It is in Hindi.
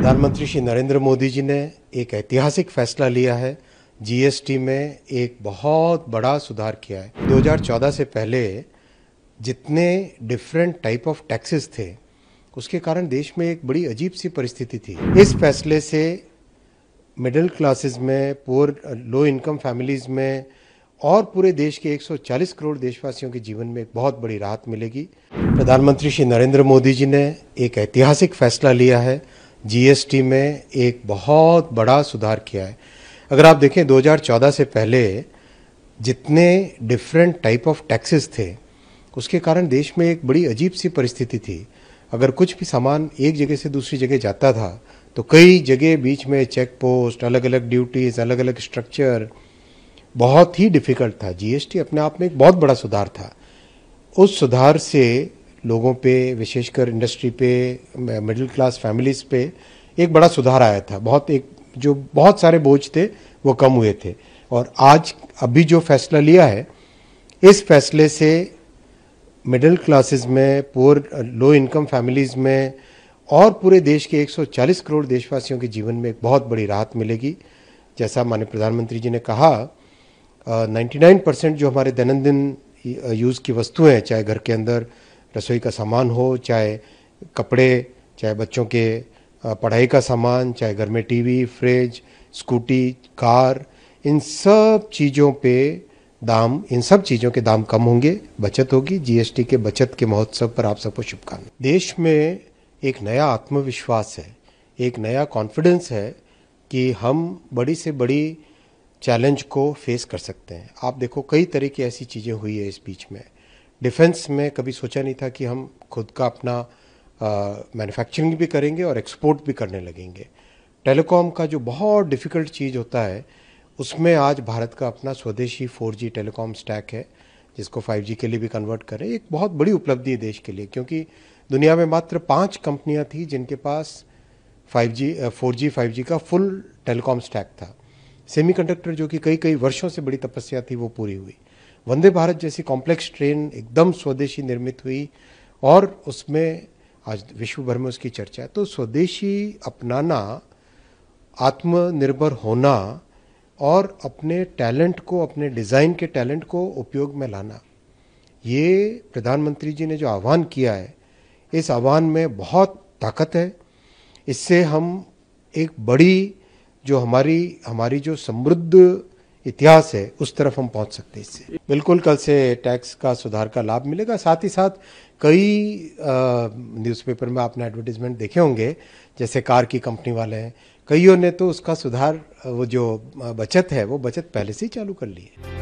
प्रधानमंत्री श्री नरेंद्र मोदी जी ने एक ऐतिहासिक फैसला लिया है। जीएसटी में एक बहुत बड़ा सुधार किया है। 2014 से पहले जितने डिफरेंट टाइप ऑफ टैक्सेस थे, उसके कारण देश में एक बड़ी अजीब सी परिस्थिति थी। इस फैसले से मिडिल क्लासेस में, पुअर लो इनकम फैमिलीज में और पूरे देश के 140 करोड़ देशवासियों के जीवन में एक बहुत बड़ी राहत मिलेगी। प्रधानमंत्री श्री नरेंद्र मोदी जी ने एक ऐतिहासिक फैसला लिया है। जीएसटी में एक बहुत बड़ा सुधार किया है। अगर आप देखें 2014 से पहले जितने डिफरेंट टाइप ऑफ टैक्सेस थे, उसके कारण देश में एक बड़ी अजीब सी परिस्थिति थी। अगर कुछ भी सामान एक जगह से दूसरी जगह जाता था तो कई जगह बीच में चेक पोस्ट, अलग अलग ड्यूटीज, अलग अलग स्ट्रक्चर, बहुत ही डिफिकल्ट था। जीएसटी अपने आप में एक बहुत बड़ा सुधार था। उस सुधार से लोगों पे, विशेषकर इंडस्ट्री पे, मिडिल क्लास फैमिलीज पे एक बड़ा सुधार आया था। जो बहुत सारे बोझ थे वो कम हुए थे। और आज अभी जो फैसला लिया है, इस फैसले से मिडिल क्लासेस में, पुअर लो इनकम फैमिलीज में और पूरे देश के 140 करोड़ देशवासियों के जीवन में एक बहुत बड़ी राहत मिलेगी। जैसा माननीय प्रधानमंत्री जी ने कहा, 99% जो हमारे दैनंदिन यूज़ की वस्तुएं हैं, चाहे घर के अंदर रसोई का सामान हो, चाहे कपड़े, चाहे बच्चों के पढ़ाई का सामान, चाहे घर में टीवी, फ्रिज, स्कूटी, कार, इन सब चीज़ों के दाम कम होंगे, बचत होगी। जीएसटी के बचत के महोत्सव पर आप सबको शुभकामनाएं। देश में एक नया आत्मविश्वास है, एक नया कॉन्फिडेंस है कि हम बड़ी से बड़ी चैलेंज को फेस कर सकते हैं। आप देखो, कई तरह की ऐसी चीज़ें हुई है इस बीच में। डिफेंस में कभी सोचा नहीं था कि हम खुद का अपना मैन्युफैक्चरिंग भी करेंगे और एक्सपोर्ट भी करने लगेंगे। टेलीकॉम का जो बहुत डिफ़िकल्ट चीज़ होता है, उसमें आज भारत का अपना स्वदेशी 4G टेलीकॉम स्टैक है, जिसको 5G के लिए भी कन्वर्ट करें। एक बहुत बड़ी उपलब्धि है देश के लिए, क्योंकि दुनिया में मात्र 5 कंपनियां थी जिनके पास 4G 5G का फुल टेलीकॉम स्टैक था। सेमीकंडक्टर, जो कि कई वर्षों से बड़ी तपस्या थी, वो पूरी हुई। वंदे भारत जैसी कॉम्प्लेक्स ट्रेन एकदम स्वदेशी निर्मित हुई और उसमें आज विश्व भर में उसकी चर्चा है। तो स्वदेशी अपनाना, आत्मनिर्भर होना और अपने टैलेंट को, अपने डिज़ाइन के टैलेंट को उपयोग में लाना, ये प्रधानमंत्री जी ने जो आह्वान किया है, इस आह्वान में बहुत ताकत है। इससे हम एक बड़ी जो हमारी जो समृद्ध इतिहास है, उस तरफ हम पहुंच सकते हैं इससे। बिल्कुल, कल से टैक्स का सुधार का लाभ मिलेगा। साथ ही साथ कई न्यूज़पेपर में आपने एडवर्टीजमेंट देखे होंगे, जैसे कार की कंपनी वाले हैं, कईयों ने तो उसका सुधार, वो जो बचत है, वो बचत पहले से ही चालू कर ली है।